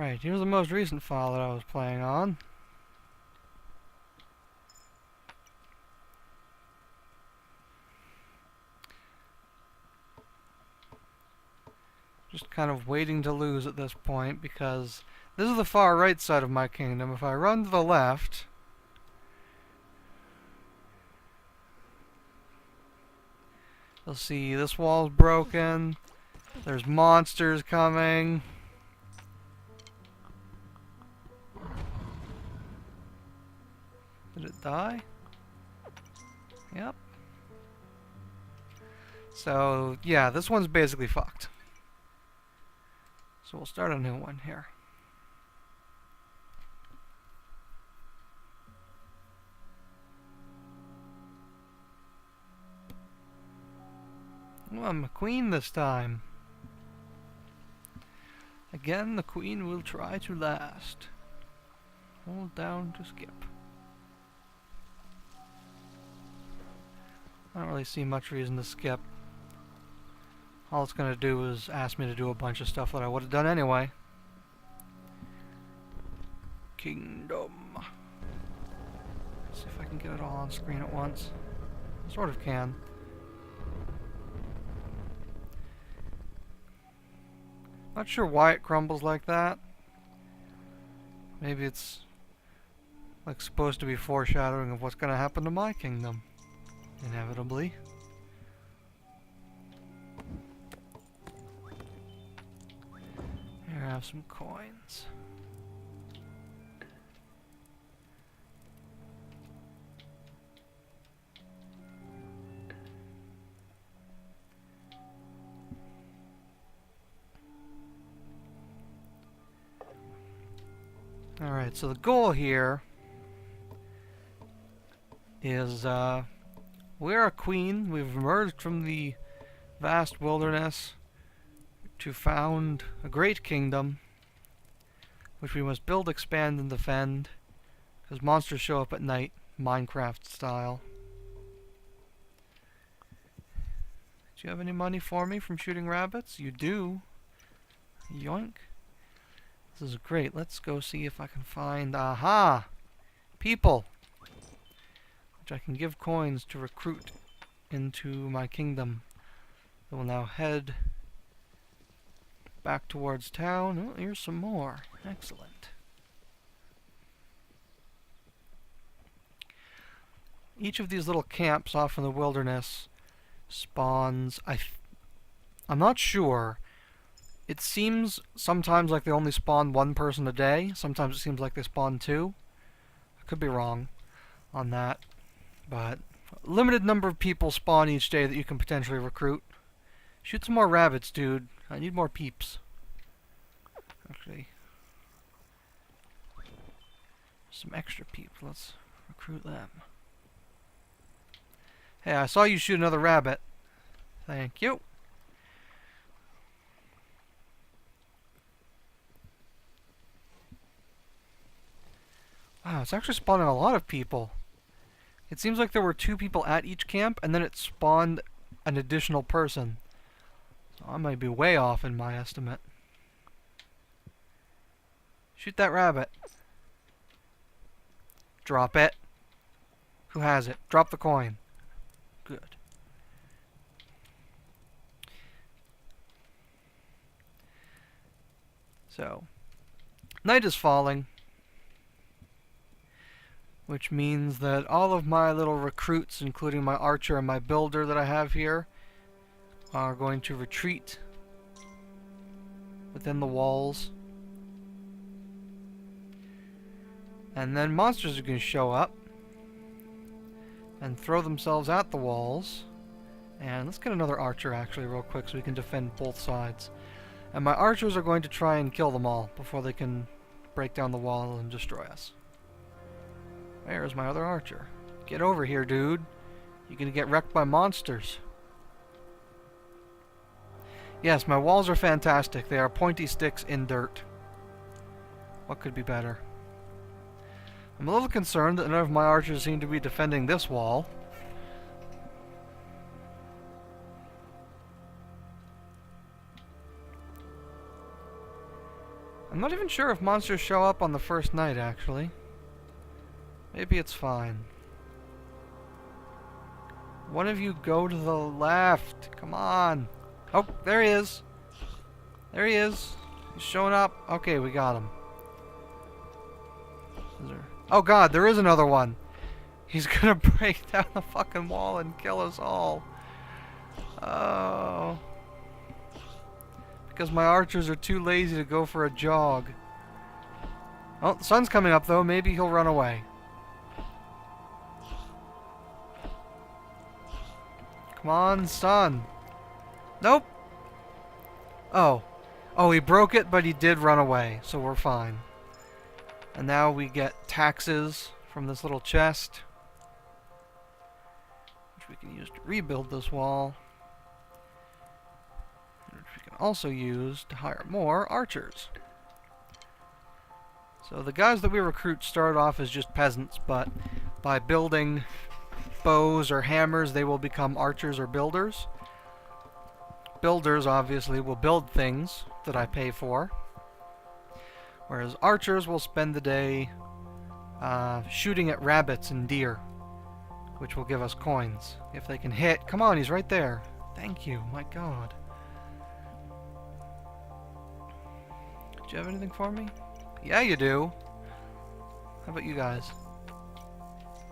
Right, here's the most recent file that I was playing on. Just kind of waiting to lose at this point, because this is the far right side of my kingdom. If I run to the left, you'll see this wall's broken. There's monsters coming. Did it die? Yep. So, yeah, this one's basically fucked. So we'll start a new one here. Oh, I'm a queen this time. Again, the queen will try to last. Hold down to skip. I don't really see much reason to skip. All it's going to do is ask me to do a bunch of stuff that I would have done anyway. Kingdom. Let's see if I can get it all on screen at once. I sort of can. Not sure why it crumbles like that. Maybe it's like supposed to be foreshadowing of what's going to happen to my kingdom. Inevitably. Here I have some coins. Alright, so the goal here is, we're a queen. We've emerged from the vast wilderness to found a great kingdom, which we must build, expand, and defend, because monsters show up at night, Minecraft style. Do you have any money for me from shooting rabbits? You do. Yoink. This is great. Let's go see if I can find... Aha! People! Which I can give coins to recruit into my kingdom. I will now head back towards town. Oh, here's some more. Excellent. Each of these little camps off in the wilderness spawns... I'm not sure. It seems sometimes like they only spawn one person a day. Sometimes it seems like they spawn two. I could be wrong on that. But a limited number of people spawn each day that you can potentially recruit. Shoot some more rabbits, dude. I need more peeps. Actually, some extra peeps. Let's recruit them. Hey, I saw you shoot another rabbit. Thank you. Wow, it's actually spawning a lot of people. It seems like there were 2 people at each camp, and then it spawned an additional person. So I might be way off in my estimate. Shoot that rabbit. Drop it. Who has it? Drop the coin. Good. So, night is falling, which means that all of my little recruits, including my archer and my builder that I have here, are going to retreat within the walls. And then monsters are going to show up and throw themselves at the walls. And let's get another archer actually real quick so we can defend both sides. And my archers are going to try and kill them all before they can break down the wall and destroy us. Where's my other archer? Get over here, dude. You're gonna get wrecked by monsters. Yes, my walls are fantastic. They are pointy sticks in dirt. What could be better? I'm a little concerned that none of my archers seem to be defending this wall. I'm not even sure if monsters show up on the first night, actually. Maybe it's fine. One of you go to the left. Come on. Oh, there he is. There he is. He's showing up. Okay, we got him. Oh god, there is another one. He's gonna break down the fucking wall and kill us all. Oh. Because my archers are too lazy to go for a jog. Oh, the sun's coming up though. Maybe he'll run away. Come on, sun. Nope. Oh. Oh, he broke it, but he did run away, so we're fine. And now we get taxes from this little chest, which we can use to rebuild this wall, which we can also use to hire more archers. So the guys that we recruit start off as just peasants, but by building bows or hammers, they will become archers or builders. Builders, obviously, will build things that I pay for, whereas archers will spend the day shooting at rabbits and deer, which will give us coins if they can hit. Come on, he's right there. Thank you, my god. Do you have anything for me? Yeah, you do. How about you guys?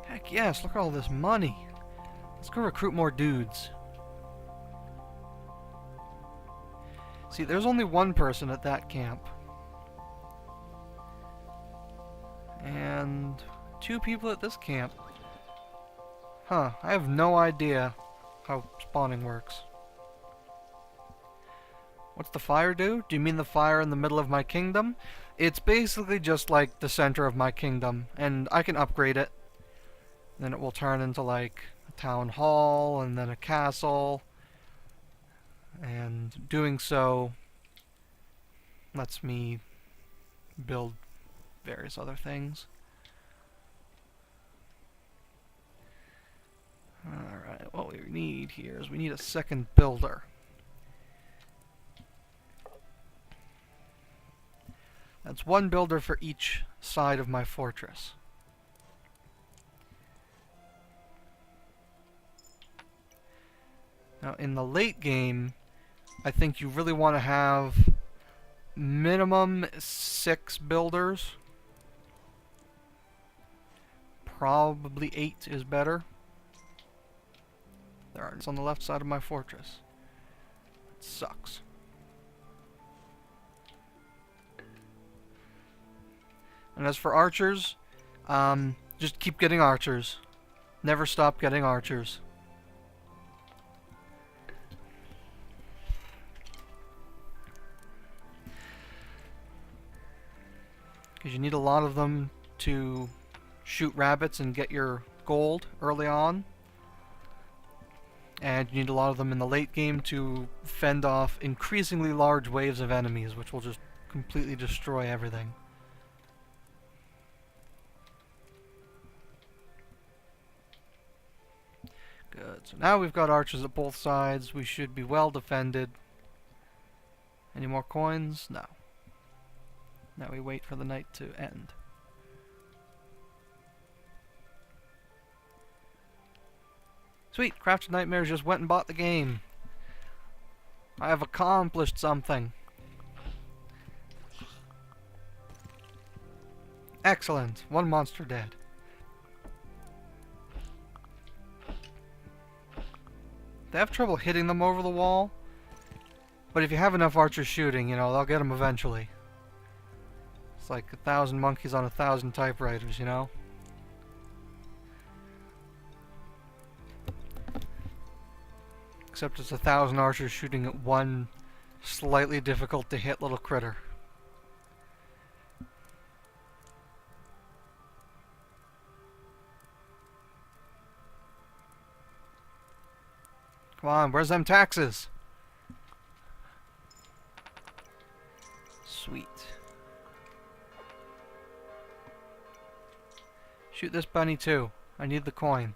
Heck yes, look at all this money. Let's go recruit more dudes. See, there's only one person at that camp. And 2 people at this camp. Huh, I have no idea how spawning works. What's the fire do? Do you mean the fire in the middle of my kingdom? It's basically just like the center of my kingdom, and I can upgrade it. Then it will turn into like a town hall, and then a castle. And doing so lets me build various other things. Alright, what we need here is we need a second builder. That's 1 builder for each side of my fortress. Now in the late game, I think you really want to have minimum 6 builders. Probably 8 is better. There are on the left side of my fortress. It sucks. And as for archers, just keep getting archers. Never stop getting archers. Because you need a lot of them to shoot rabbits and get your gold early on. And you need a lot of them in the late game to fend off increasingly large waves of enemies, which will just completely destroy everything. Good. So now we've got archers at both sides. We should be well defended. Any more coins? No. Now we wait for the night to end. Sweet! Crafted Nightmares just went and bought the game. I have accomplished something. Excellent. 1 monster dead. They have trouble hitting them over the wall, but if you have enough archers shooting, you know, they'll get them eventually. It's like 1,000 monkeys on 1,000 typewriters, you know? Except it's 1,000 archers shooting at one slightly difficult to hit little critter. Come on, where's them taxes? Sweet. Shoot this bunny too. I need the coin,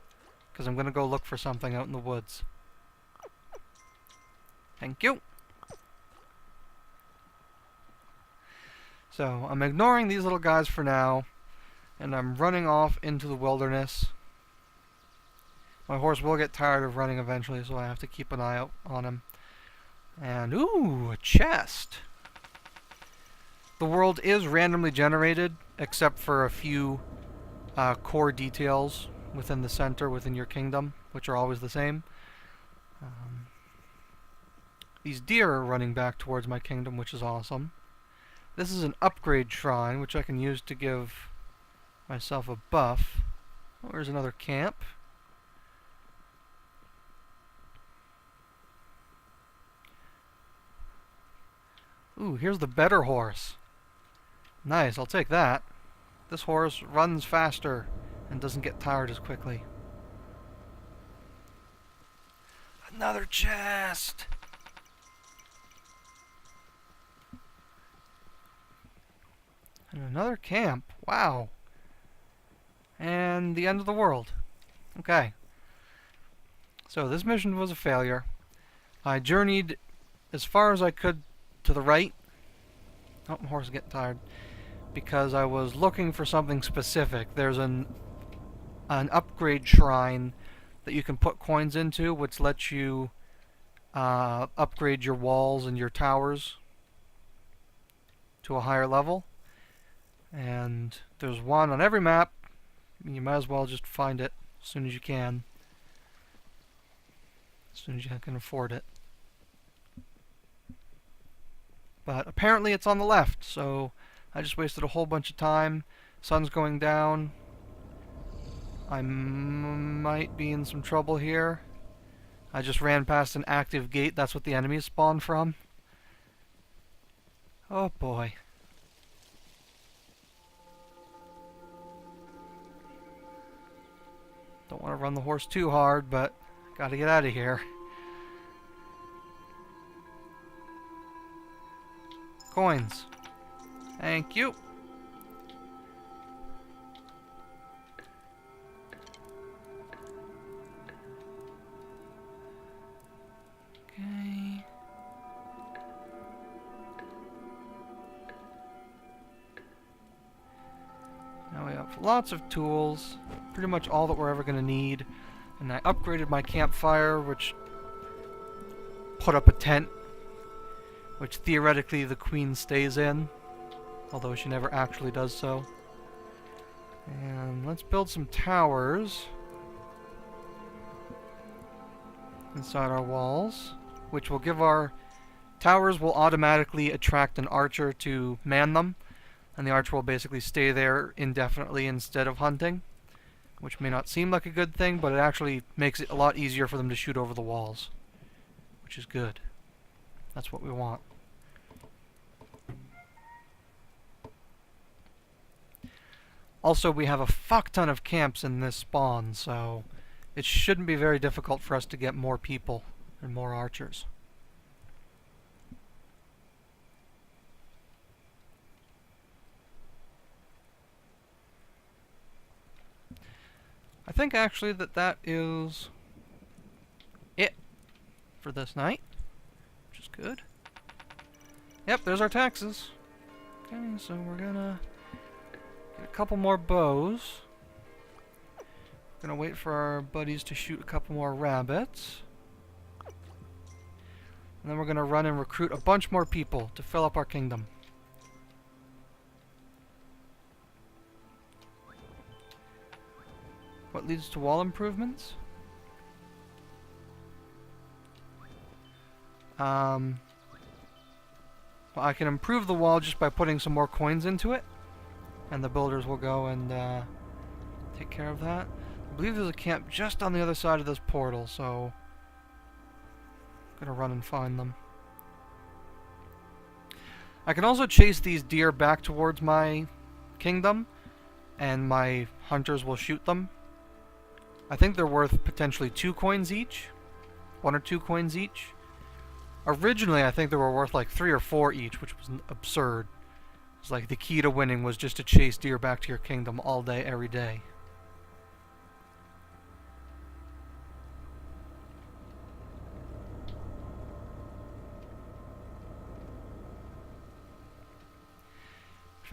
because I'm going to go look for something out in the woods. Thank you. So I'm ignoring these little guys for now, and I'm running off into the wilderness. My horse will get tired of running eventually, so I have to keep an eye out on him. And, ooh, a chest! The world is randomly generated, except for a few core details within the center, within your kingdom, which are always the same. These deer are running back towards my kingdom, which is awesome. This is an upgrade shrine, which I can use to give myself a buff. Oh, there's another camp. Ooh, here's the better horse. Nice, I'll take that. This horse runs faster and doesn't get tired as quickly. Another chest! And another camp. Wow. And the end of the world. Okay. So this mission was a failure. I journeyed as far as I could to the right. Oh, my horse is getting tired. Because I was looking for something specific. There's an upgrade shrine that you can put coins into, which lets you upgrade your walls and your towers to a higher level. And there's one on every map. You might as well just find it as soon as you can. As soon as you can afford it. But apparently it's on the left, so I just wasted a whole bunch of time. Sun's going down. I might be in some trouble here. I just ran past an active gate. That's what the enemies spawn from. Oh boy. Don't want to run the horse too hard, but gotta get out of here. Coins. Thank you. Okay. Now we have lots of tools. Pretty much all that we're ever going to need. And I upgraded my campfire, which put up a tent, which theoretically the queen stays in, although she never actually does so. And let's build some towers inside our walls, which will give our towers will automatically attract an archer to man them, and the archer will basically stay there indefinitely instead of hunting, which may not seem like a good thing, but it actually makes it a lot easier for them to shoot over the walls, which is good. That's what we want. Also, we have a fuck ton of camps in this spawn, so it shouldn't be very difficult for us to get more people and more archers. I think actually that is it for this night, which is good. Yep, there's our taxes. Okay, so we're gonna get a couple more bows. Gonna wait for our buddies to shoot a couple more rabbits. And then we're gonna run and recruit a bunch more people to fill up our kingdom. What leads to wall improvements? Well, I can improve the wall just by putting some more coins into it, and the builders will go and take care of that. I believe there's a camp just on the other side of this portal, so I'm gonna run and find them. I can also chase these deer back towards my kingdom, and my hunters will shoot them. I think they're worth potentially 2 coins each. 1 or 2 coins each. Originally, I think they were worth like 3 or 4 each, which was absurd. It's like the key to winning was just to chase deer back to your kingdom all day, every day.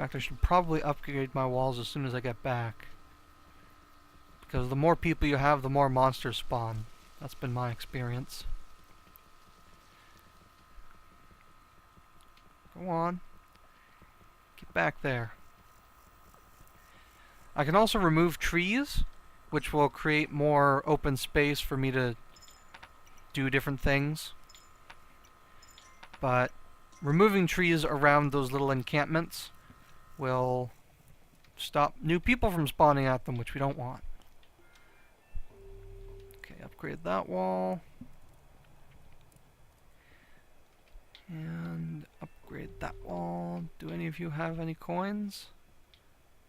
fact, I should probably upgrade my walls as soon as I get back. Because the more people you have, the more monsters spawn. That's been my experience. Go on. Get back there. I can also remove trees, which will create more open space for me to do different things. But removing trees around those little encampments will stop new people from spawning at them, which we don't want. Okay, upgrade that wall. And upgrade that wall. Do any of you have any coins?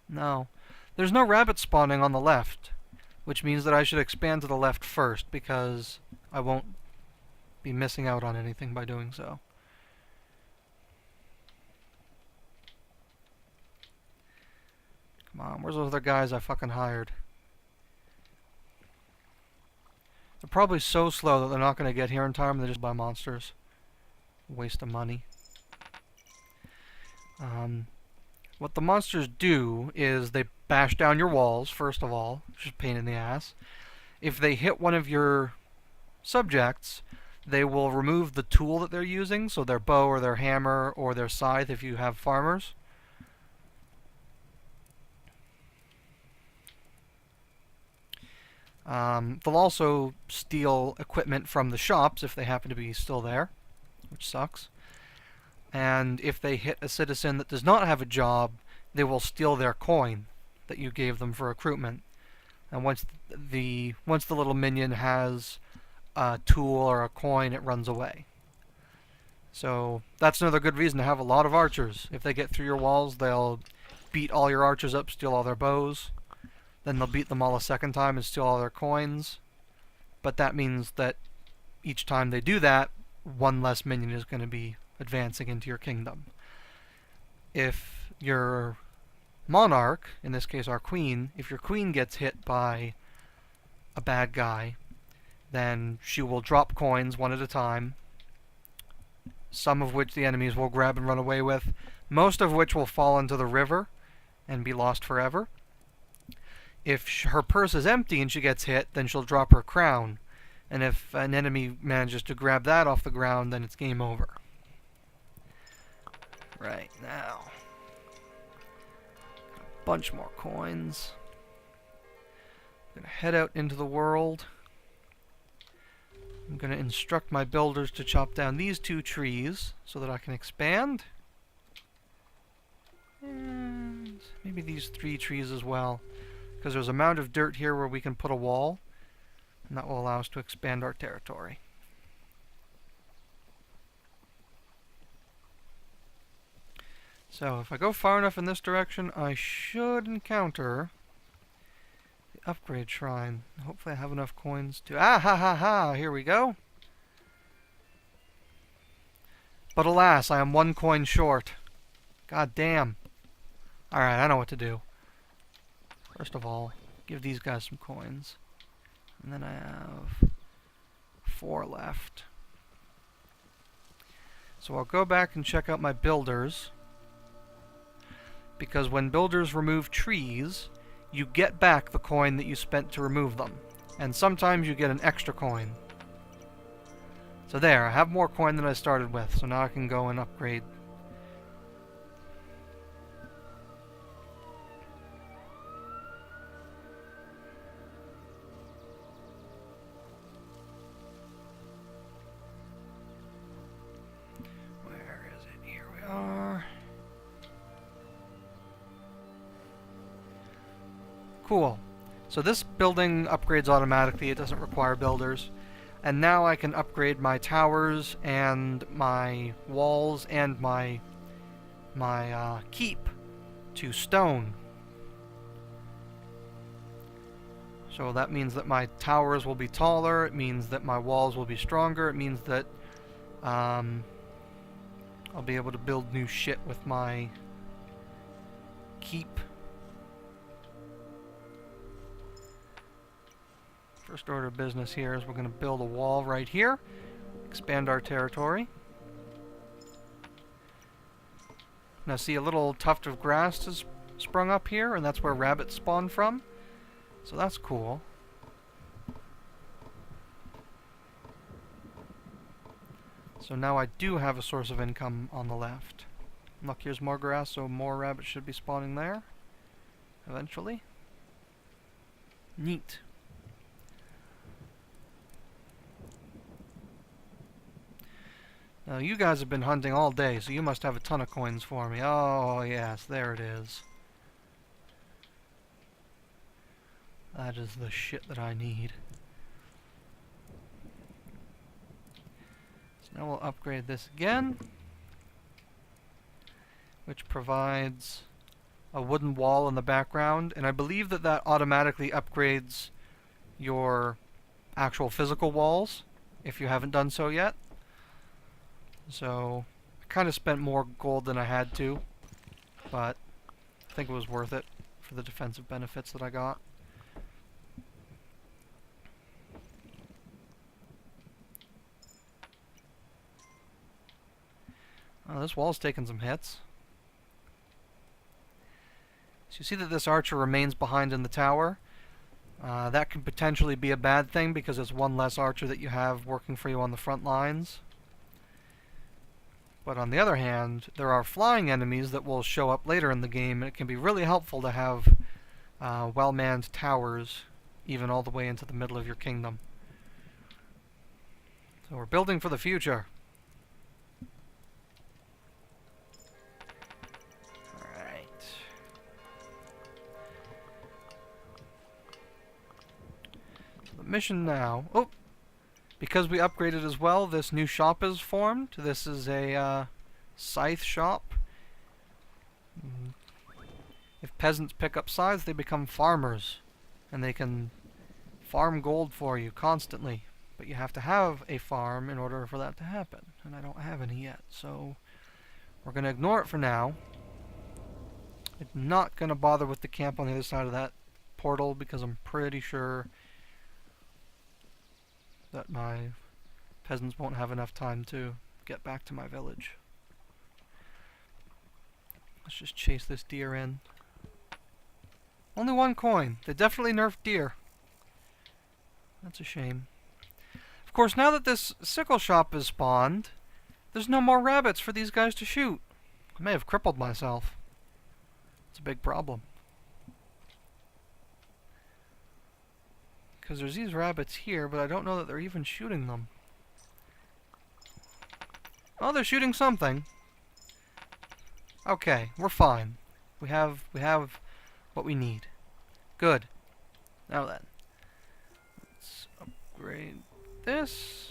No. There's no rabbit spawning on the left, which means that I should expand to the left first, because I won't be missing out on anything by doing so. Come on, where's those other guys I fucking hired? They're probably so slow that they're not going to get here in time, and they just buy monsters. Waste of money. What the monsters do is they bash down your walls, first of all, which is a pain in the ass. If they hit one of your subjects, they will remove the tool that they're using, so their bow or their hammer or their scythe if you have farmers. They'll also steal equipment from the shops if they happen to be still there, which sucks. And if they hit a citizen that does not have a job, they will steal their coin that you gave them for recruitment. And once the little minion has a tool or a coin, it runs away. So that's another good reason to have a lot of archers. If they get through your walls, they'll beat all your archers up, steal all their bows. Then they'll beat them all a second time and steal all their coins. But that means that each time they do that, one less minion is going to be advancing into your kingdom. If your monarch, in this case our queen, if your queen gets hit by a bad guy, then she will drop coins one at a time, some of which the enemies will grab and run away with, most of which will fall into the river and be lost forever. If her purse is empty and she gets hit, then she'll drop her crown. And if an enemy manages to grab that off the ground, then it's game over. Right, now. A bunch more coins. I'm going to head out into the world. I'm going to instruct my builders to chop down these 2 trees so that I can expand. And maybe these 3 trees as well. Because there's a mound of dirt here where we can put a wall. And that will allow us to expand our territory. So if I go far enough in this direction, I should encounter the upgrade shrine. Hopefully I have enough coins to... Ah, ha, ha, ha! Here we go. But alas, I am 1 coin short. God damn. Alright, I know what to do. First of all, give these guys some coins. And then I have 4 left. So I'll go back and check out my builders. Because when builders remove trees, you get back the coin that you spent to remove them. And sometimes you get an extra coin. So there, I have more coin than I started with, so now I can go and upgrade. Where is it? Here we are. Cool. So this building upgrades automatically, it doesn't require builders. And now I can upgrade my towers and my walls and my keep to stone. So that means that my towers will be taller, it means that my walls will be stronger, it means that I'll be able to build new shit with my keep. First order of business here is we're going to build a wall right here, expand our territory. Now see, a little tuft of grass has sprung up here, and that's where rabbits spawn from. So that's cool. So now I do have a source of income on the left. Look, here's more grass, so more rabbits should be spawning there eventually. Neat. Now, you guys have been hunting all day, so you must have a ton of coins for me. Oh, yes, there it is. That is the shit that I need. So now we'll upgrade this again, which provides a wooden wall in the background, and I believe that that automatically upgrades your actual physical walls, if you haven't done so yet. So, I kind of spent more gold than I had to, but I think it was worth it for the defensive benefits that I got. Oh, this wall's taking some hits. So you see that this archer remains behind in the tower. That could potentially be a bad thing because it's one less archer that you have working for you on the front lines. But on the other hand, there are flying enemies that will show up later in the game, and it can be really helpful to have well-manned towers even all the way into the middle of your kingdom. So we're building for the future. Alright. So the mission now... Oh! Because we upgraded as well, this new shop is formed. This is a scythe shop. If peasants pick up scythes, they become farmers. And they can farm gold for you constantly. But you have to have a farm in order for that to happen. And I don't have any yet, so we're going to ignore it for now. I'm not going to bother with the camp on the other side of that portal because I'm pretty sure that my peasants won't have enough time to get back to my village. Let's just chase this deer in. Only one coin. They definitely nerfed deer. That's a shame. Of course, now that this sickle shop is spawned, there's no more rabbits for these guys to shoot. I may have crippled myself. It's a big problem. Because there's these rabbits here, but I don't know that they're even shooting them. Oh, they're shooting something. Okay, we're fine. We have what we need. Good. Now then, let's upgrade this.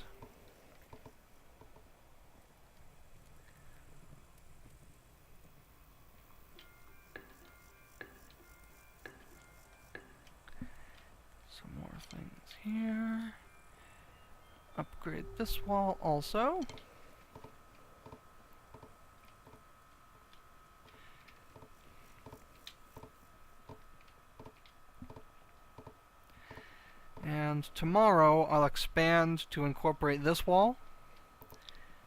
Some more things here. Upgrade this wall also. And tomorrow I'll expand to incorporate this wall,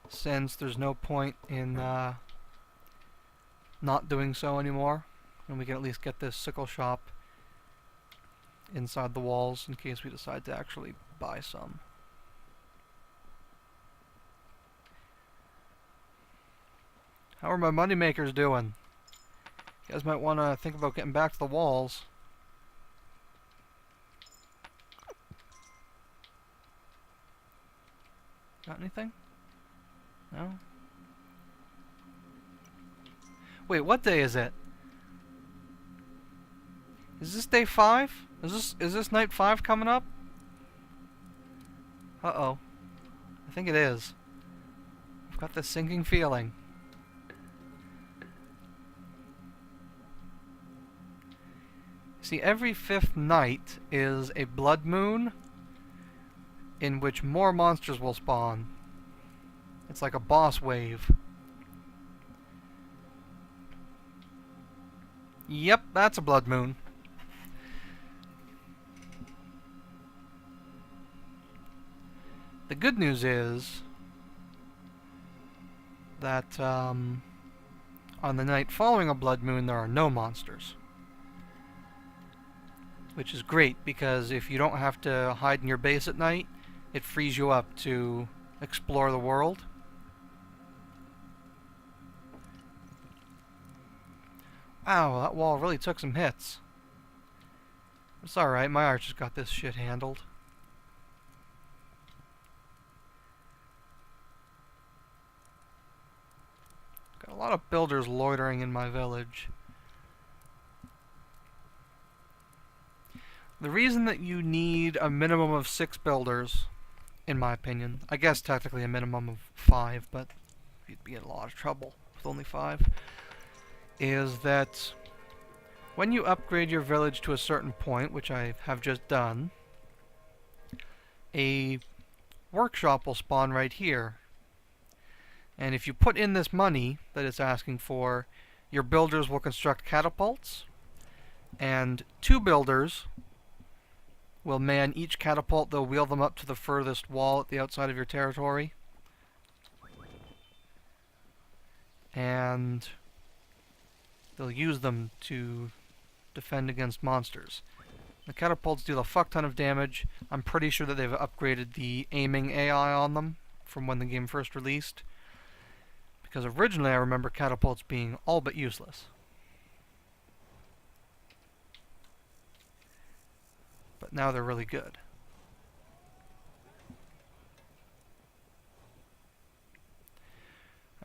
since there's no point in not doing so anymore, and we can at least get this sickle shop inside the walls in case we decide to actually buy some. How are my moneymakers doing? You guys might want to think about getting back to the walls. Got anything? No? Wait, what day is it? Is this day 5? Is this night 5 coming up? Uh-oh. I think it is. I've got this sinking feeling. See, every 5th night is a blood moon in which more monsters will spawn. It's like a boss wave. Yep, that's a blood moon. The good news is that On the night following a blood moon, there are no monsters. Which is great, because if you don't have to hide in your base at night, it frees you up to explore the world. Wow, that wall really took some hits. It's alright, my archer's got this shit handled. Got a lot of builders loitering in my village. The reason that you need a minimum of 6 builders, in my opinion, I guess technically a minimum of 5, but you'd be in a lot of trouble with only 5, is that when you upgrade your village to a certain point, which I have just done, a workshop will spawn right here. And if you put in this money that it's asking for, your builders will construct catapults, and 2 builders will man each catapult. They'll wheel them up to the furthest wall at the outside of your territory. And they'll use them to defend against monsters. The catapults deal a fuck ton of damage. I'm pretty sure that they've upgraded the aiming AI on them from when the game first released. Because originally I remember catapults being all but useless. But now they're really good.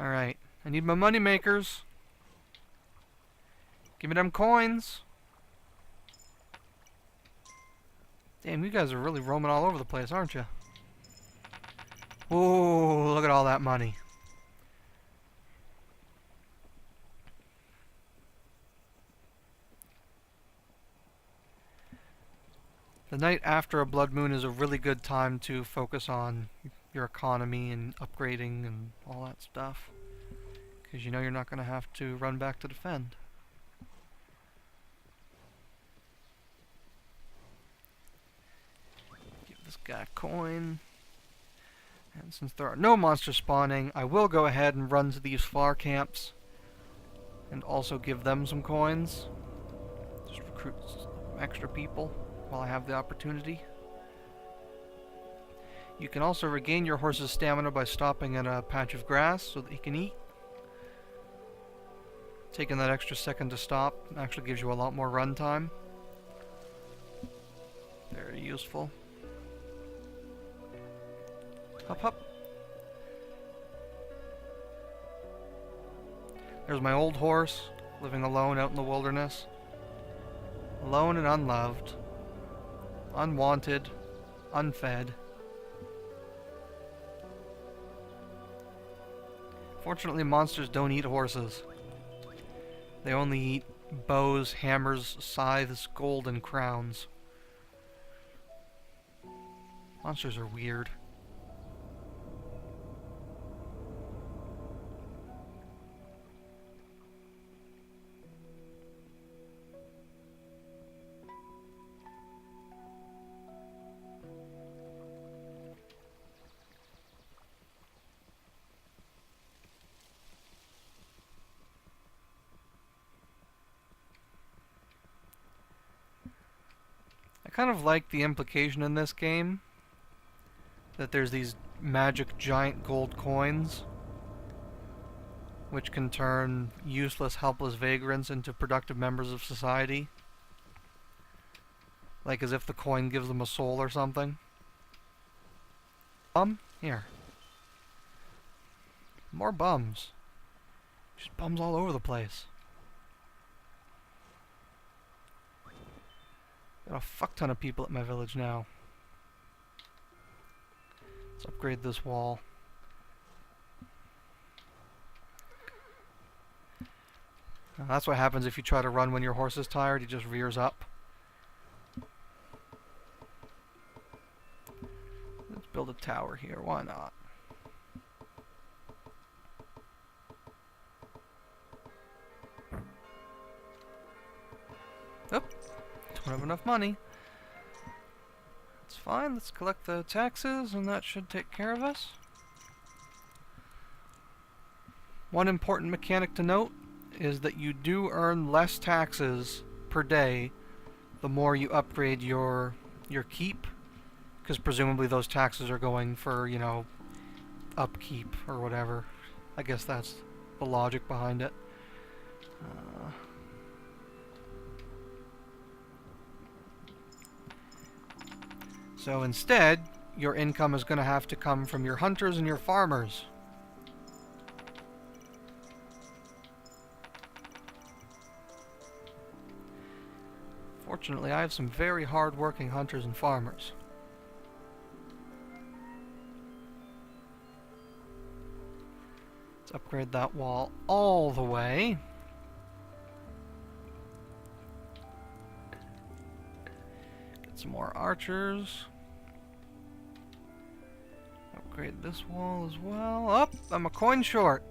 Alright, I need my money makers. Give me them coins. Damn, you guys are really roaming all over the place, aren't you? Ooh, look at all that money. The night after a blood moon is a really good time to focus on your economy and upgrading and all that stuff. Because you know you're not going to have to run back to defend. Give this guy a coin. And since there are no monsters spawning, I will go ahead and run to these far camps and also give them some coins. Just recruit some extra people while I have the opportunity. You can also regain your horse's stamina by stopping at a patch of grass so that he can eat. Taking that extra second to stop actually gives you a lot more run time. Very useful. Hop, hop. There's my old horse, living alone out in the wilderness. Alone and unloved. Unwanted. Unfed. Fortunately, monsters don't eat horses. They only eat bows, hammers, scythes, gold, and crowns. Monsters are weird. I kind of like the implication in this game that there's these magic giant gold coins which can turn useless, helpless vagrants into productive members of society. Like as if the coin gives them a soul or something. Here. More bums. Just bums all over the place. Got a fuck ton of people at my village now. Let's upgrade this wall. Now that's what happens if you try to run when your horse is tired. He just rears up. Let's build a tower here. Why not? Oh, don't have enough money. It's fine. Let's collect the taxes, and that should take care of us. One important mechanic to note is that you do earn less taxes per day the more you upgrade your keep, because presumably those taxes are going for, you know, upkeep or whatever. I guess that's the logic behind it. So instead, your income is going to have to come from your hunters and your farmers. Fortunately, I have some very hard-working hunters and farmers. Let's upgrade that wall all the way. Get some more archers. Upgrade this wall as well. Up! I'm a coin short.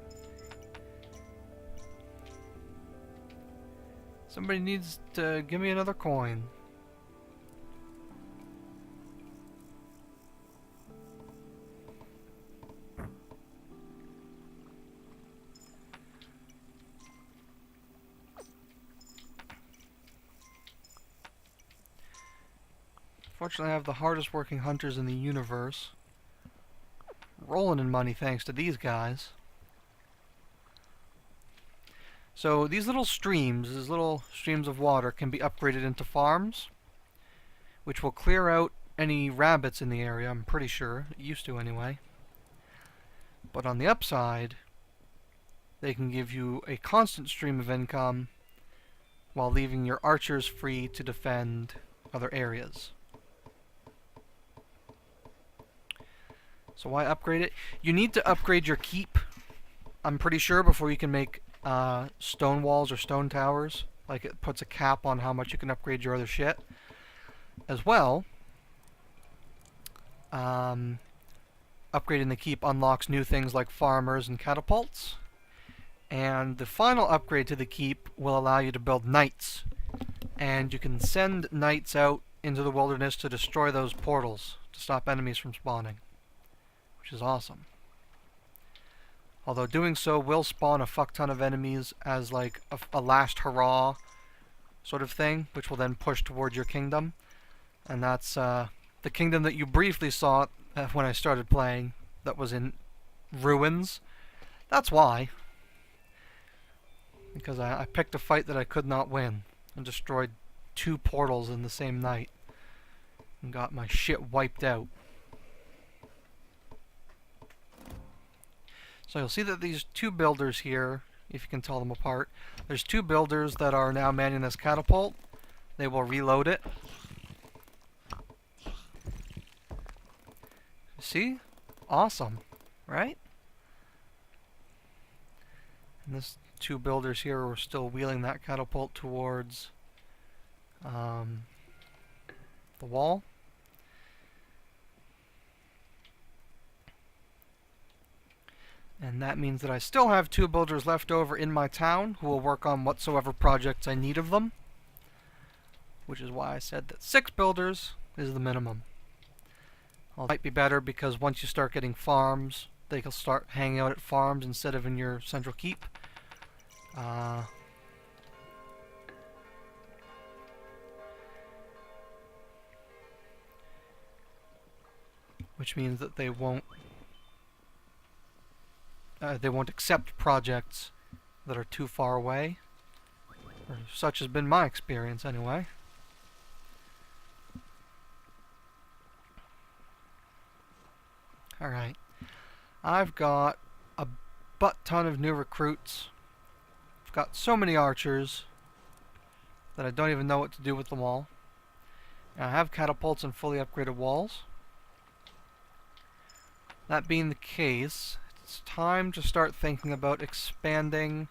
Somebody needs to give me another coin. Fortunately, I have the hardest working hunters in the universe. Rolling in money thanks to these guys. So these little streams of water can be upgraded into farms, which will clear out any rabbits in the area, I'm pretty sure. It used to anyway. But on the upside, they can give you a constant stream of income while leaving your archers free to defend other areas. So why upgrade it? You need to upgrade your keep, I'm pretty sure, before you can make stone walls or stone towers. Like, it puts a cap on how much you can upgrade your other shit. As well, upgrading the keep unlocks new things like farmers and catapults. And the final upgrade to the keep will allow you to build knights. And you can send knights out into the wilderness to destroy those portals to stop enemies from spawning, which is awesome. Although doing so will spawn a fuck ton of enemies as like a last hurrah sort of thing, which will then push towards your kingdom. And that's the kingdom that you briefly saw when I started playing, that was in ruins. That's why. Because I picked a fight that I could not win and destroyed 2 portals in the same night and got my shit wiped out. So you'll see that these 2 builders here, if you can tell them apart, there's 2 builders that are now manning this catapult. They will reload it. See? Awesome, right? And this 2 builders here are still wheeling that catapult towards the wall. And that means that I still have 2 builders left over in my town who will work on whatsoever projects I need of them. Which is why I said that 6 builders is the minimum. Well, it might be better because once you start getting farms, they can start hanging out at farms instead of in your central keep. Which means that they won't accept projects that are too far away. Or such has been my experience anyway. Alright. I've got a butt ton of new recruits. I've got so many archers that I don't even know what to do with them all. And I have catapults and fully upgraded walls. That being the case, it's time to start thinking about expanding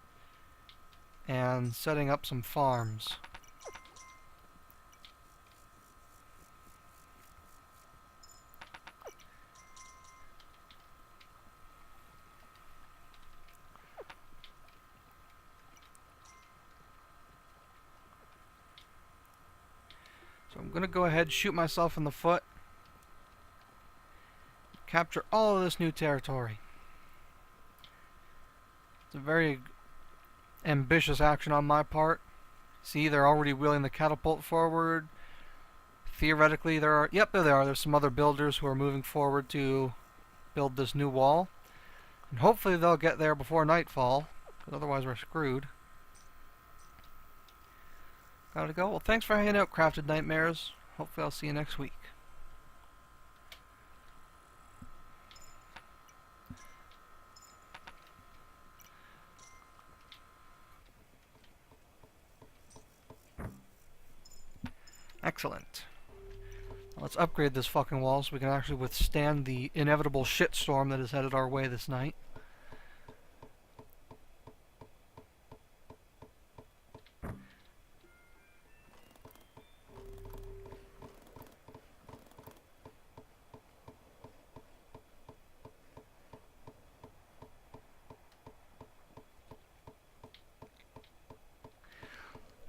and setting up some farms. So I'm going to go ahead, shoot myself in the foot, capture all of this new territory. It's a very ambitious action on my part. See, they're already wheeling the catapult forward. Theoretically, there are... Yep, there they are. There's some other builders who are moving forward to build this new wall. And hopefully they'll get there before nightfall, because otherwise we're screwed. Gotta go. Well, thanks for hanging out, Crafted Nightmares. Hopefully I'll see you next week. Excellent. Let's upgrade this fucking wall so we can actually withstand the inevitable shitstorm that is headed our way this night.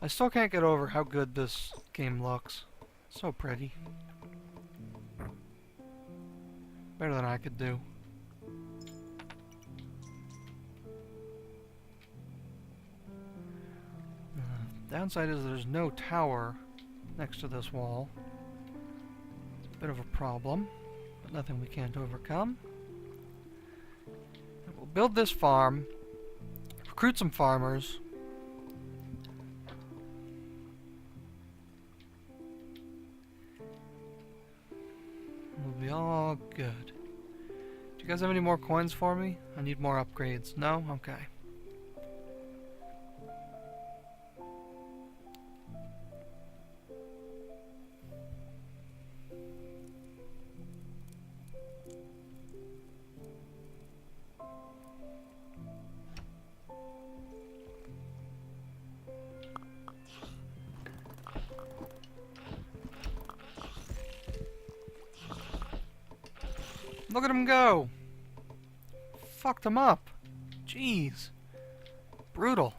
I still can't get over how good this game looks. So pretty. Better than I could do. Downside is there's no tower next to this wall. It's a bit of a problem, but nothing we can't overcome. And we'll build this farm, recruit some farmers. We'll be all good. Do you guys have any more coins for me? I need more upgrades. No? Okay. Look at him go! Fucked him up. Jeez. Brutal.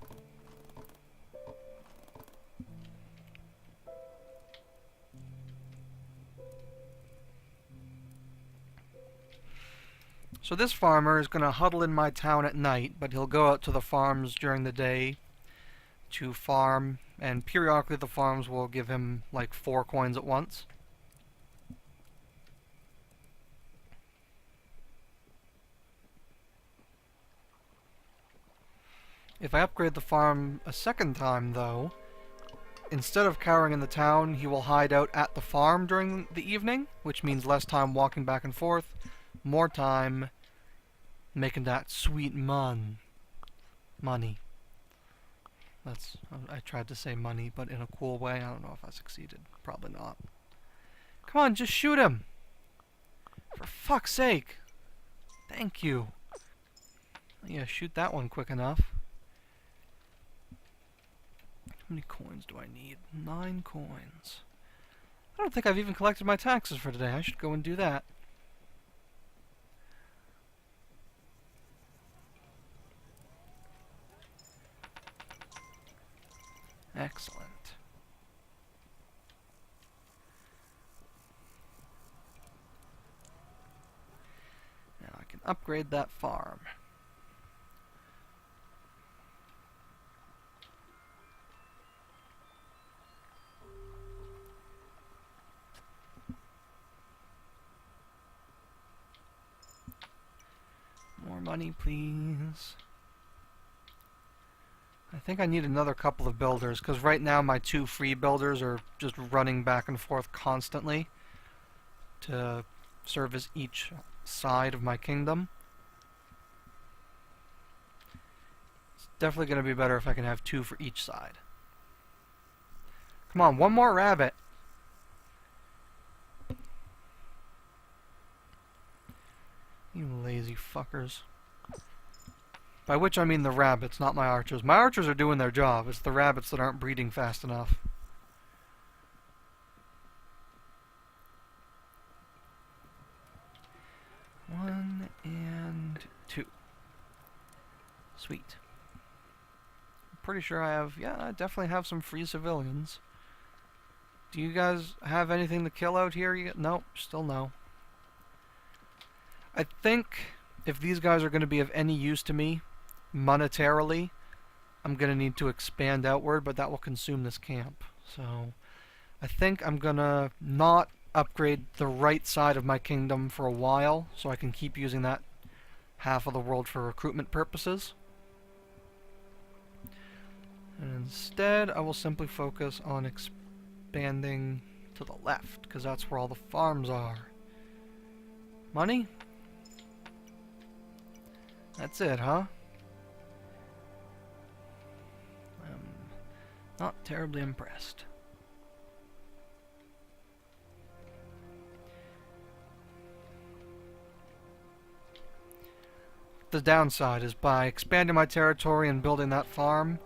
So this farmer is going to huddle in my town at night, but he'll go out to the farms during the day to farm, and periodically the farms will give him like 4 coins at once. If I upgrade the farm a second time, though, instead of cowering in the town, he will hide out at the farm during the evening, which means less time walking back and forth, more time making that sweet money. That's... I tried to say money, but in a cool way. I don't know if I succeeded. Probably not. Come on, just shoot him! For fuck's sake! Thank you. Yeah, shoot that one quick enough. How many coins do I need? 9 coins. I don't think I've even collected my taxes for today. I should go and do that. Excellent. Now I can upgrade that farm. More money, please. I think I need another couple of builders, because right now my 2 free builders are just running back and forth constantly to service each side of my kingdom. It's definitely going to be better if I can have 2 for each side. Come on, one more rabbit! You lazy fuckers. By which I mean the rabbits, not my archers. My archers are doing their job. It's the rabbits that aren't breeding fast enough. One and 2. Sweet. I'm pretty sure I have... Yeah, I definitely have some free civilians. Do you guys have anything to kill out here? Nope, still no. I think if these guys are going to be of any use to me, monetarily, I'm going to need to expand outward, but that will consume this camp. So I think I'm going to not upgrade the right side of my kingdom for a while, so I can keep using that half of the world for recruitment purposes. And instead, I will simply focus on expanding to the left, because that's where all the farms are. Money? That's it, huh? I'm not terribly impressed. The downside is by expanding my territory and building that farm,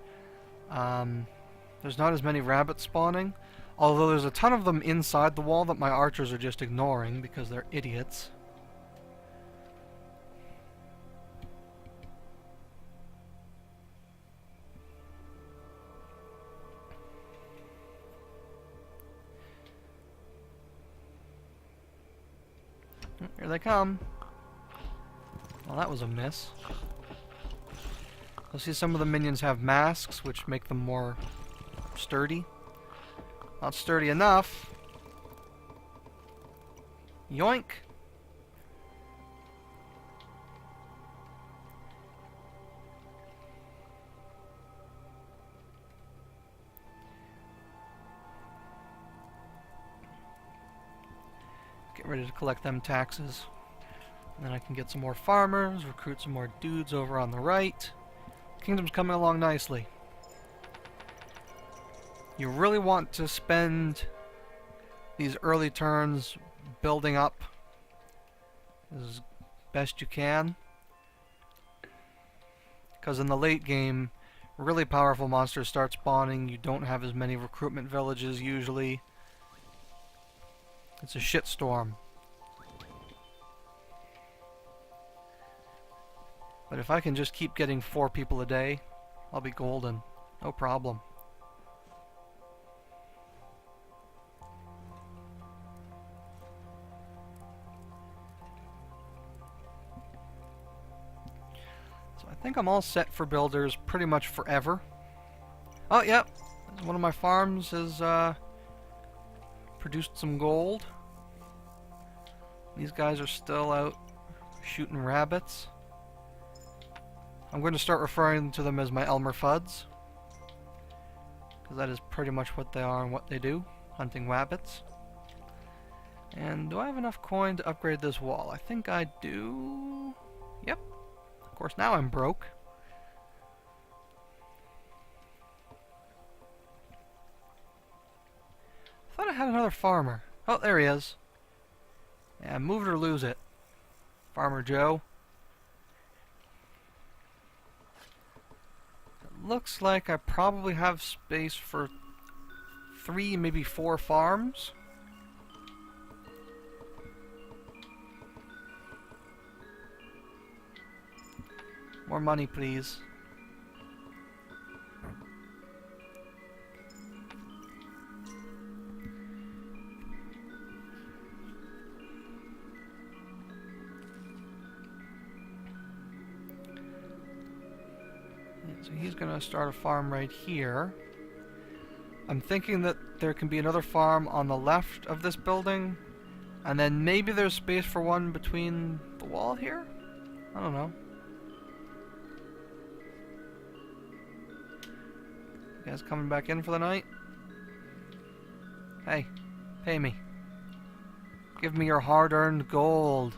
there's not as many rabbits spawning, although there's a ton of them inside the wall that my archers are just ignoring because they're idiots. Here they come. Well, that was a miss. You'll see some of the minions have masks, which make them more sturdy. Not sturdy enough. Yoink! Get ready to collect them taxes. And then I can get some more farmers, recruit some more dudes over on the right. Kingdom's coming along nicely. You really want to spend these early turns building up as best you can, because in the late game, really powerful monsters start spawning. You don't have as many recruitment villages usually. It's a shitstorm. But if I can just keep getting 4 people a day, I'll be golden. No problem. So I think I'm all set for builders pretty much forever. Oh, yep. One of my farms has produced some gold. These guys are still out shooting rabbits. I'm going to start referring to them as my Elmer Fuds, because that is pretty much what they are and what they do, hunting rabbits. And do I have enough coin to upgrade this wall? I think I do. Yep. Of course, now I'm broke. I thought I had another farmer. Oh, there he is. Yeah, move it or lose it, Farmer Joe. Looks like I probably have space for 3, maybe 4 farms. More money, please. So he's going to start a farm right here. I'm thinking that there can be another farm on the left of this building, and then maybe there's space for one between the wall here? I don't know. You guys coming back in for the night? Hey, pay me. Give me your hard-earned gold.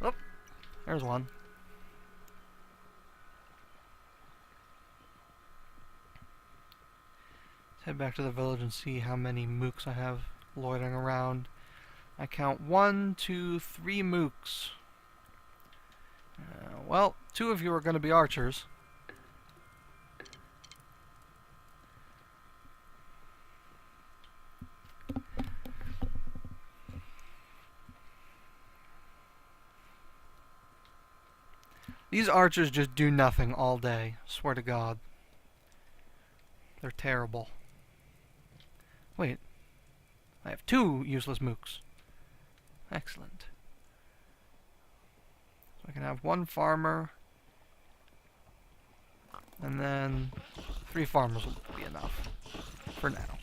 Oh, there's one. Head back to the village and see how many mooks I have loitering around. I count 1, 2, 3 mooks. Well, 2 of you are going to be archers. These archers just do nothing all day. Swear to God. They're terrible. Wait. I have 2 useless mooks. Excellent. So I can have 1 farmer And then 3 farmers will be enough for now.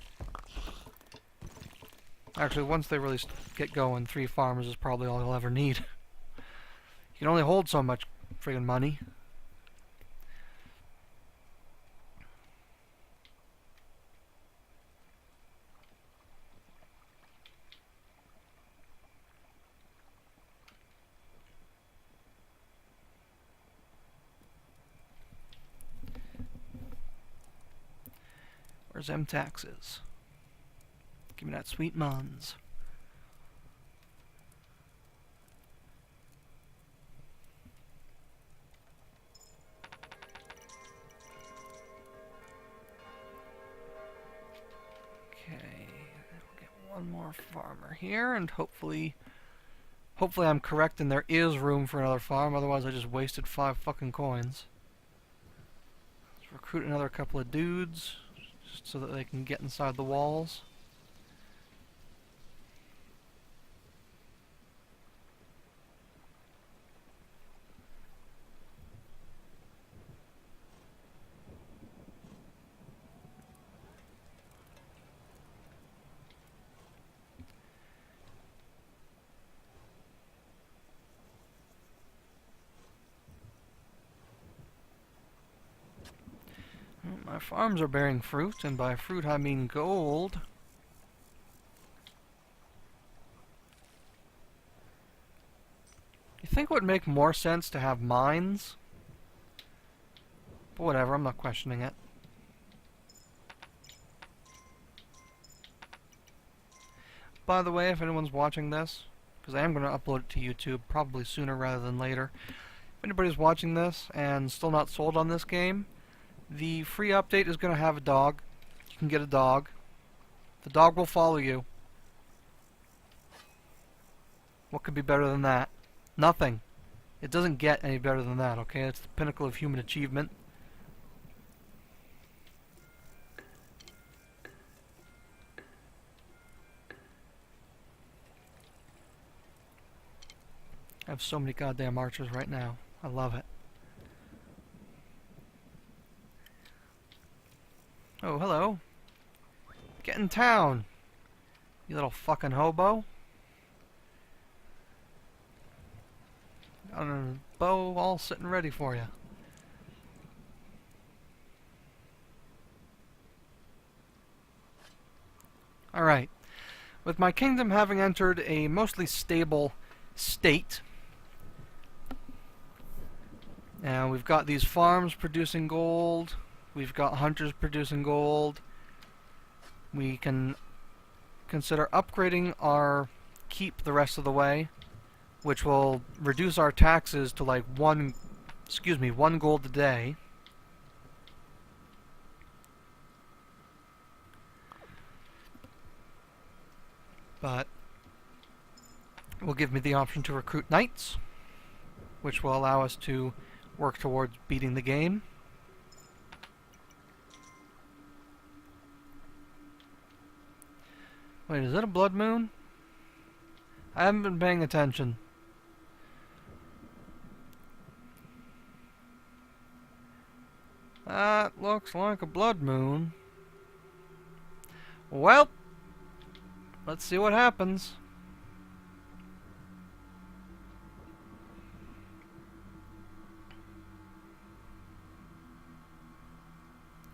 Actually, once they really get going, 3 farmers is probably all you'll ever need. You can only hold so much friggin' money. Where's them taxes? Give me that sweet muns. Okay, we'll get one more farmer here, and hopefully I'm correct and there is room for another farm, otherwise I just wasted 5 fucking coins. Let's recruit another couple of dudes, just so that they can get inside the walls. My farms are bearing fruit, and by fruit I mean gold. You think it would make more sense to have mines? But whatever, I'm not questioning it. By the way, if anyone's watching this, because I am going to upload it to YouTube probably sooner rather than later, if anybody's watching this and still not sold on this game, the free update is going to have a dog. You can get a dog. The dog will follow you. What could be better than that? Nothing. It doesn't get any better than that, okay? It's the pinnacle of human achievement. I have so many goddamn archers right now. I love it. Oh, hello. Get in town, you little fucking hobo. Got a bow all sitting ready for you. Alright. With my kingdom having entered a mostly stable state, now we've got these farms producing gold. We've got hunters producing gold. We can consider upgrading our keep the rest of the way, which will reduce our taxes to like one gold a day. But it will give me the option to recruit knights, which will allow us to work towards beating the game. Wait, is it a blood moon? I haven't been paying attention. That looks like a blood moon. Well, let's see what happens.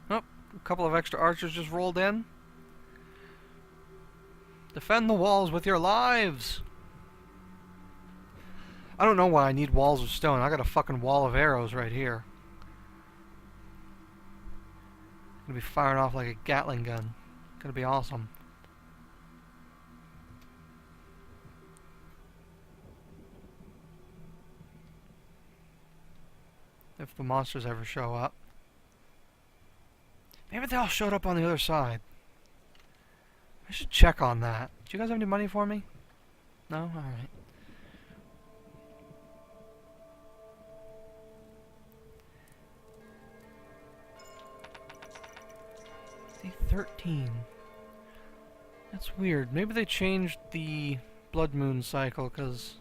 Oh, a couple of extra archers just rolled in. Defend the walls with your lives! I don't know why I need walls of stone. I got a fucking wall of arrows right here. I'm gonna be firing off like a Gatling gun. Gonna be awesome. If the monsters ever show up. Maybe they all showed up on the other side. I should check on that. Do you guys have any money for me? No? Alright. Day 13. That's weird. Maybe they changed the blood moon cycle, because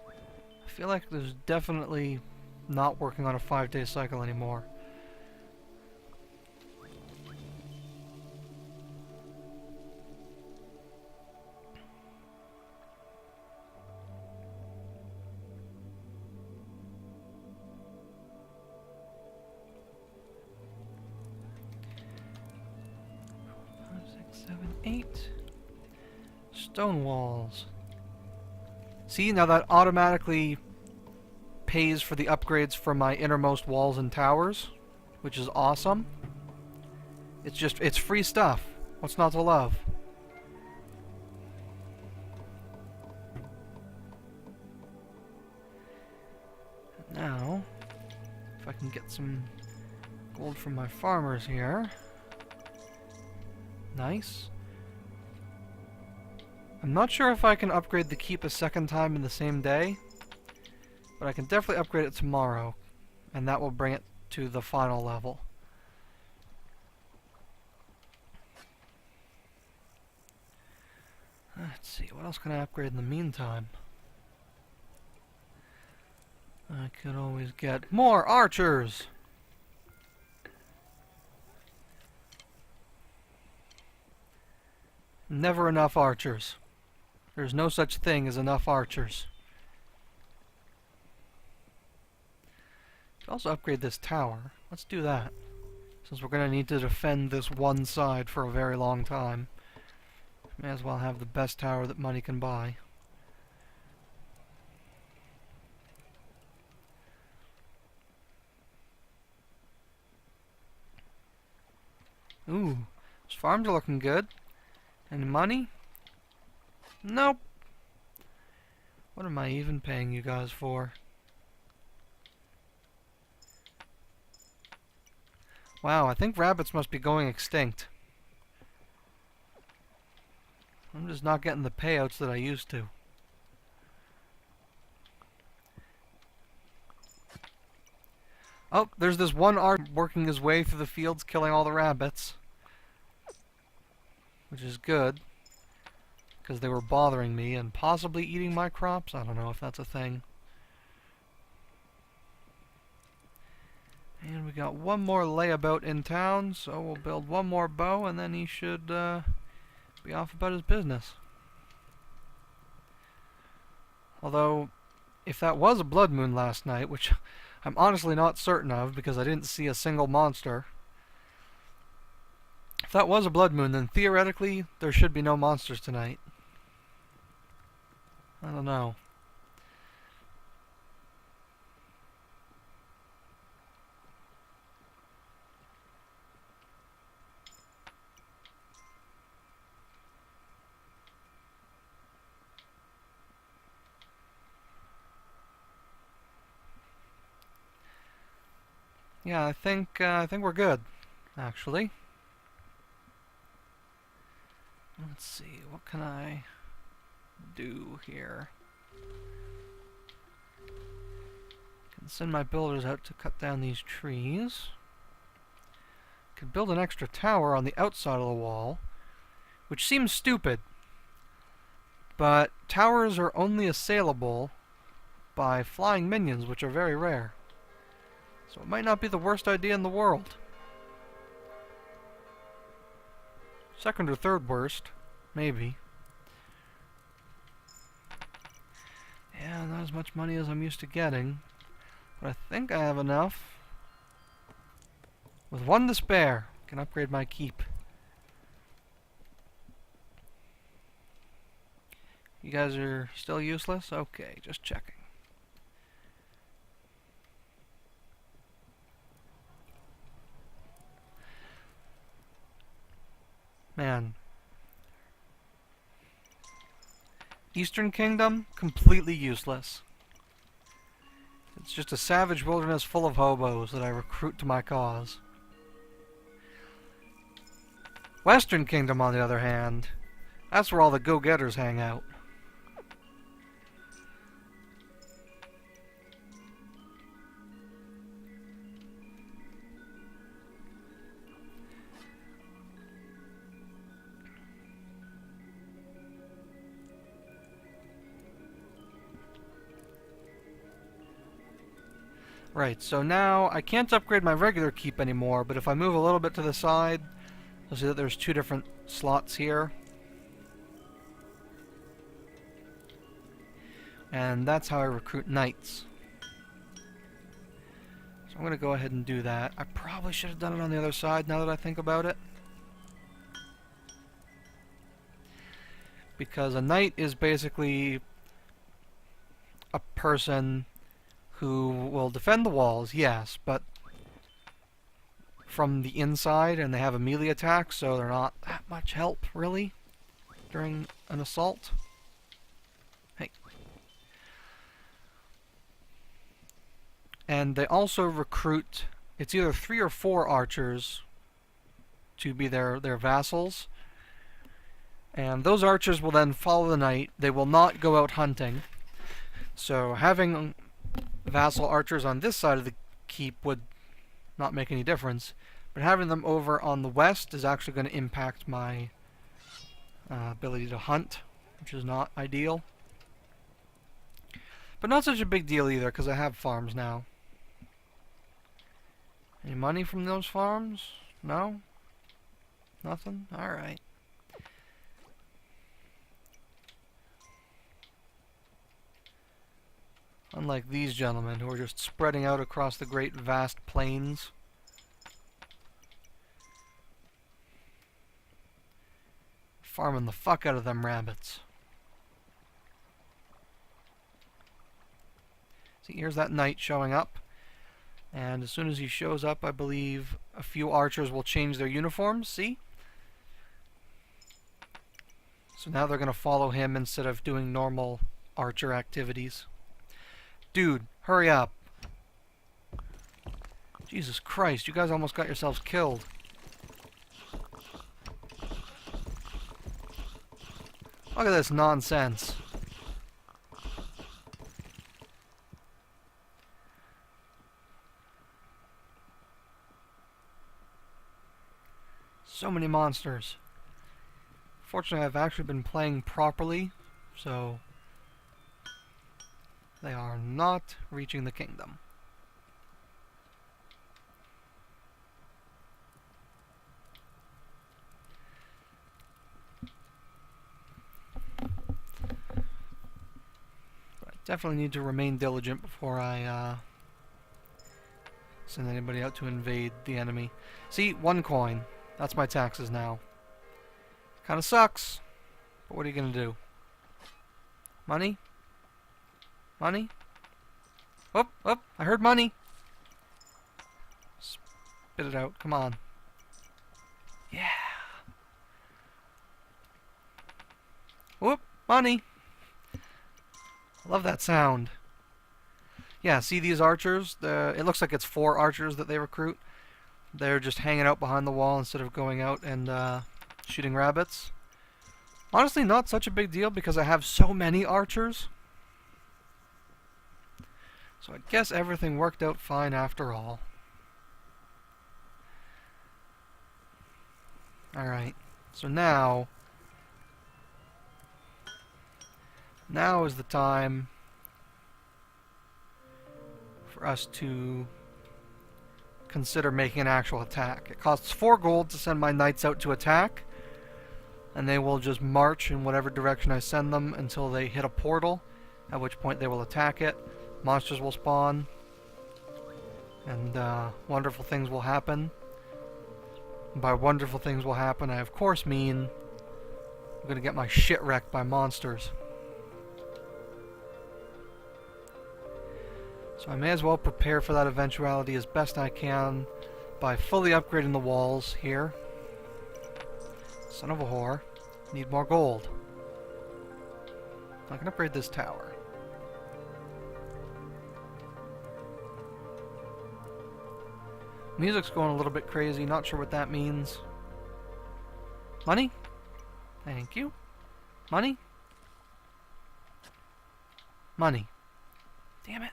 I feel like there's definitely not working on a 5-day cycle anymore. Seven, 8. Stone walls. See, now that automatically pays for the upgrades for my innermost walls and towers, which is awesome. It's free stuff. What's not to love? Now, if I can get some gold from my farmers here. Nice. I'm not sure if I can upgrade the keep a second time in the same day, but I can definitely upgrade it tomorrow, and that will bring it to the final level. Let's see, what else can I upgrade in the meantime? I could always get more archers! Never enough archers. There's no such thing as enough archers. Could also upgrade this tower. Let's do that. Since we're going to need to defend this one side for a very long time. May as well have the best tower that money can buy. Ooh, those farms are looking good. Any money? Nope. What am I even paying you guys for? Wow, I think rabbits must be going extinct. I'm just not getting the payouts that I used to. Oh, there's this one archer working his way through the fields, killing all the rabbits. Which is good, because they were bothering me and possibly eating my crops. I don't know if that's a thing. And we got one more layabout in town, so we'll build one more bow, and then he should be off about his business. Although, if that was a blood moon last night, which I'm honestly not certain of because I didn't see a single monster. If that was a blood moon, then theoretically there should be no monsters tonight. I don't know. Yeah, I think we're good, actually. Let's see, what can I do here? Can send my builders out to cut down these trees. Could build an extra tower on the outside of the wall, which seems stupid, but towers are only assailable by flying minions, which are very rare. So it might not be the worst idea in the world. Second or third worst, maybe. Yeah, not as much money as I'm used to getting, but I think I have enough. With one to spare, I can upgrade my keep. You guys are still useless? Okay, just checking. Man. Eastern Kingdom, completely useless. It's just a savage wilderness full of hobos that I recruit to my cause. Western Kingdom, on the other hand, that's where all the go-getters hang out. Right, so now I can't upgrade my regular keep anymore, but if I move a little bit to the side, you'll see that there's two different slots here. And that's how I recruit knights. So I'm going to go ahead and do that. I probably should have done it on the other side now that I think about it. Because a knight is basically a person who will defend the walls, yes, but from the inside, and they have a melee attack, so they're not that much help, really, during an assault. Hey. And they also recruit, it's either 3 or 4 archers to be their vassals. And those archers will then follow the knight. They will not go out hunting. So having vassal archers on this side of the keep would not make any difference. But having them over on the west is actually going to impact my ability to hunt, which is not ideal. But not such a big deal either, because I have farms now. Any money from those farms? No? Nothing? Alright. Unlike these gentlemen who are just spreading out across the great vast plains. Farming the fuck out of them rabbits. See, here's that knight showing up. And as soon as he shows up, I believe a few archers will change their uniforms, see? So now they're going to follow him instead of doing normal archer activities. Dude, hurry up. Jesus Christ, you guys almost got yourselves killed. Look at this nonsense. So many monsters. Fortunately, I've actually been playing properly, so they are not reaching the kingdom. But I definitely need to remain diligent before I send anybody out to invade the enemy. See, 1 coin. That's my taxes now. Kinda sucks, but what are you gonna do? Money? Money? Oh, oh, I heard money! Spit it out, come on. Yeah! Whoop, money! I love that sound. Yeah, see these archers? It looks like it's 4 archers that they recruit. They're just hanging out behind the wall instead of going out and shooting rabbits. Honestly, not such a big deal because I have so many archers. So I guess everything worked out fine after all. Alright, so now is the time for us to consider making an actual attack. It costs 4 gold to send my knights out to attack, and they will just march in whatever direction I send them until they hit a portal, at which point they will attack it. Monsters will spawn, and wonderful things will happen. And by wonderful things will happen, I of course mean I'm gonna get my shit wrecked by monsters. So I may as well prepare for that eventuality as best I can by fully upgrading the walls here. Son of a whore. Need more gold. I can upgrade this tower. Music's going a little bit crazy, not sure what that means. Money? Thank you. Money? Money. Damn it.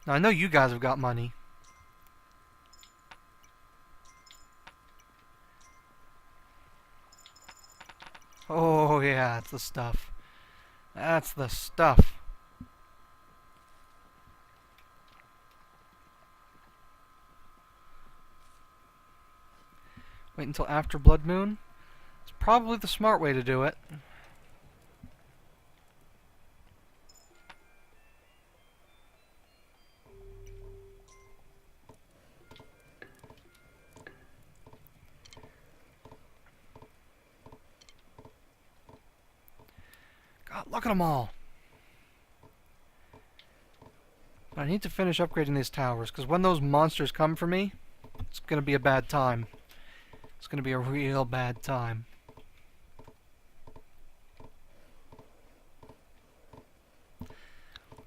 Now, I know you guys have got money. Oh, yeah, that's the stuff. That's the stuff. Wait until after Blood Moon. It's probably the smart way to do it. God, look at them all. But I need to finish upgrading these towers, because when those monsters come for me, it's going to be a bad time. It's going to be a real bad time.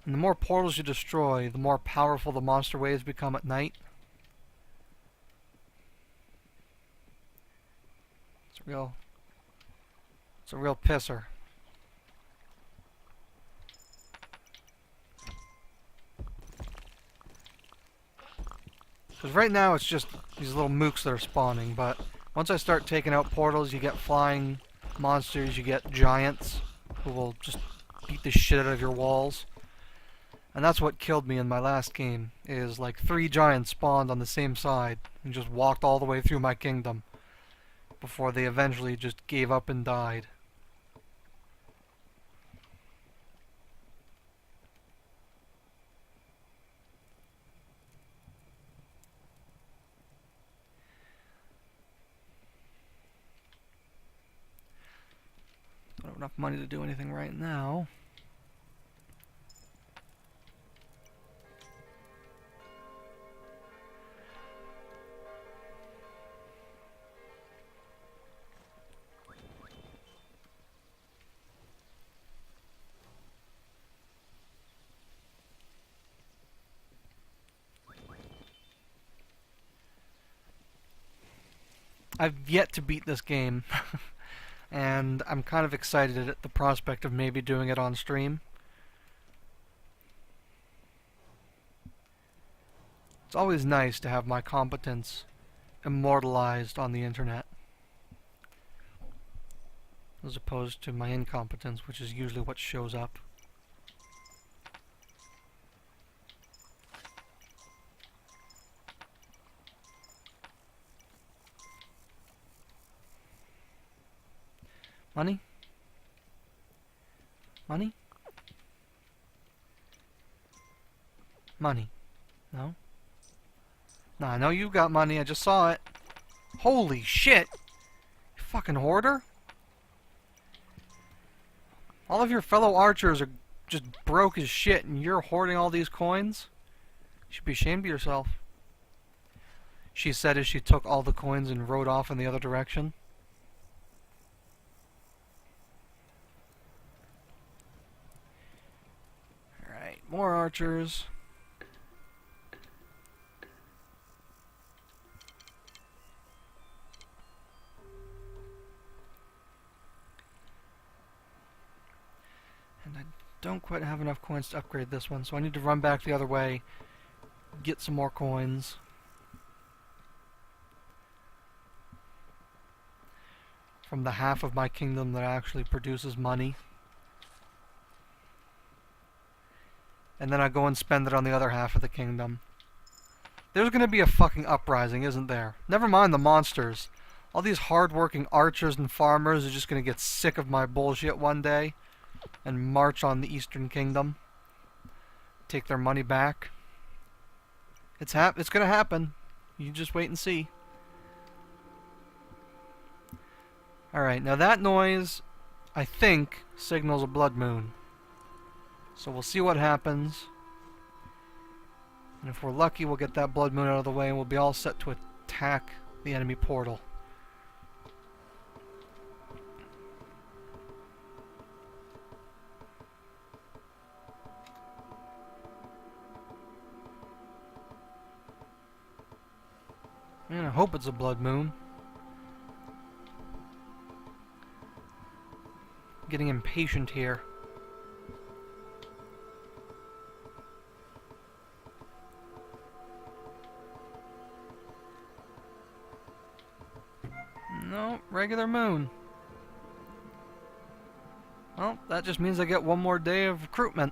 And the more portals you destroy, the more powerful the monster waves become at night. It's a real pisser. Because right now it's just these little mooks that are spawning, but once I start taking out portals, you get flying monsters, you get giants who will just beat the shit out of your walls. And that's what killed me in my last game, is like 3 giants spawned on the same side and just walked all the way through my kingdom before they eventually just gave up and died. Don't have enough money to do anything right now. I've yet to beat this game, and I'm kind of excited at the prospect of maybe doing it on stream. It's always nice to have my competence immortalized on the internet, as opposed to my incompetence, which is usually what shows up. Money? Money? Money. No? No, I know you got money, I just saw it. Holy shit! You fucking hoarder? All of your fellow archers are just broke as shit and you're hoarding all these coins? You should be ashamed of yourself. She said as she took all the coins and rode off in the other direction. More archers. And I don't quite have enough coins to upgrade this one, so I need to run back the other way, get some more coins. From the half of my kingdom that actually produces money. And then I go and spend it on the other half of the kingdom. There's gonna be a fucking uprising, isn't there? Never mind the monsters. All these hard-working archers and farmers are just gonna get sick of my bullshit one day and march on the Eastern Kingdom. Take their money back. It's gonna happen. You just wait and see. Alright, now that noise, I think, signals a blood moon. So we'll see what happens. And if we're lucky, we'll get that blood moon out of the way and we'll be all set to attack the enemy portal. And I hope it's a blood moon. Getting impatient here. No, regular moon. Well, that just means I get one more day of recruitment.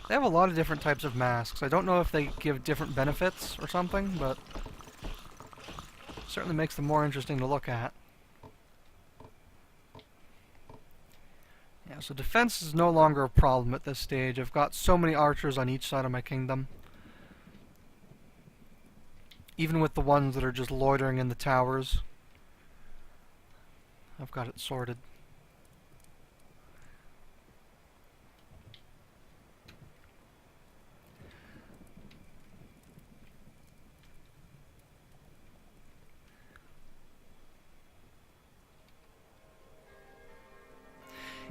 They have a lot of different types of masks. I don't know if they give different benefits or something, but certainly makes them more interesting to look at. Yeah, so defense is no longer a problem at this stage. I've got so many archers on each side of my kingdom. Even with the ones that are just loitering in the towers, I've got it sorted.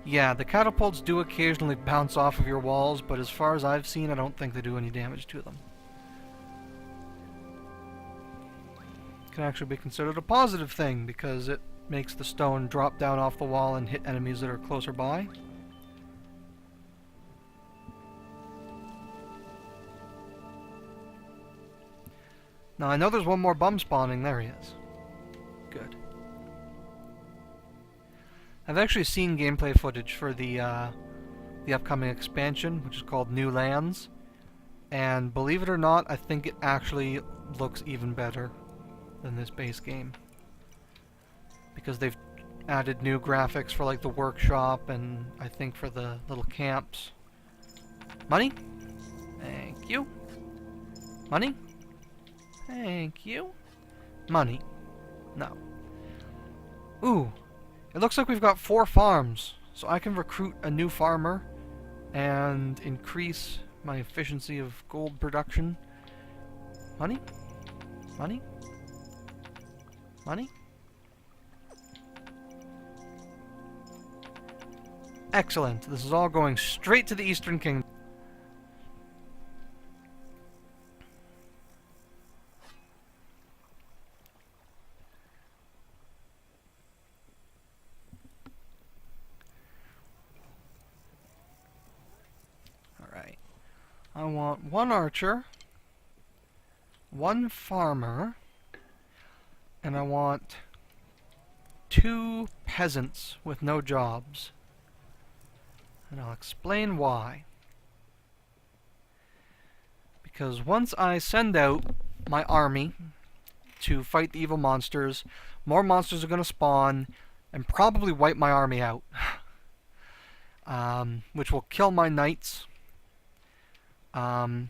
Yeah, the catapults do occasionally bounce off of your walls, but as far as I've seen, I don't think they do any damage to them. It can actually be considered a positive thing, because it makes the stone drop down off the wall and hit enemies that are closer by. Now, I know there's one more bum spawning. There he is. Good. I've actually seen gameplay footage for the upcoming expansion, which is called New Lands, and believe it or not, I think it actually looks even better than this base game, because they've added new graphics for like the workshop and I think for the little camps. Money? Thank you. Money? Thank you. Money? No. Ooh. It looks like we've got 4 farms, so I can recruit a new farmer and increase my efficiency of gold production. Money? Money? Money? Excellent. This is all going straight to the Eastern Kingdom. Alright. I want 1 archer, 1 farmer, and I want 2 peasants with no jobs. And I'll explain why. Because once I send out my army to fight the evil monsters, more monsters are going to spawn and probably wipe my army out. Which will kill my knights, as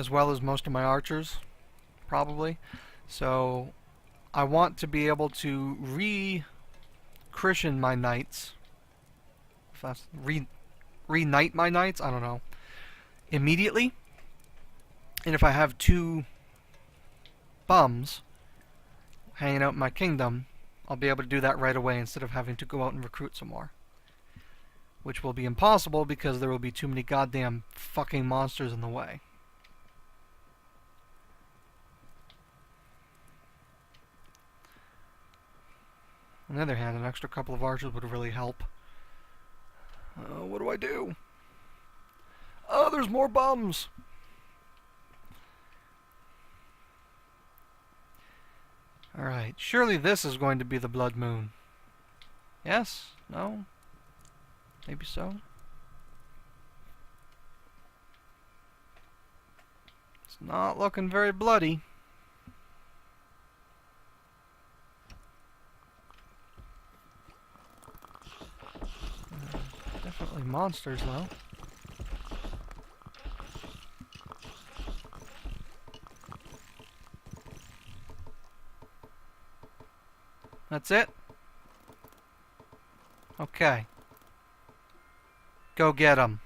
well as most of my archers, probably. So I want to be able to re-christen my knights. If that's re-knight my knights, I don't know, immediately. And if I have 2 bums hanging out in my kingdom, I'll be able to do that right away instead of having to go out and recruit some more. Which will be impossible because there will be too many goddamn fucking monsters in the way. On the other hand, an extra couple of archers would really help. What do I do? Oh, there's more bums! Alright, surely this is going to be the blood moon. Yes? No? Maybe so? It's not looking very bloody. Definitely monsters, though. That's it? Okay. Go get 'em.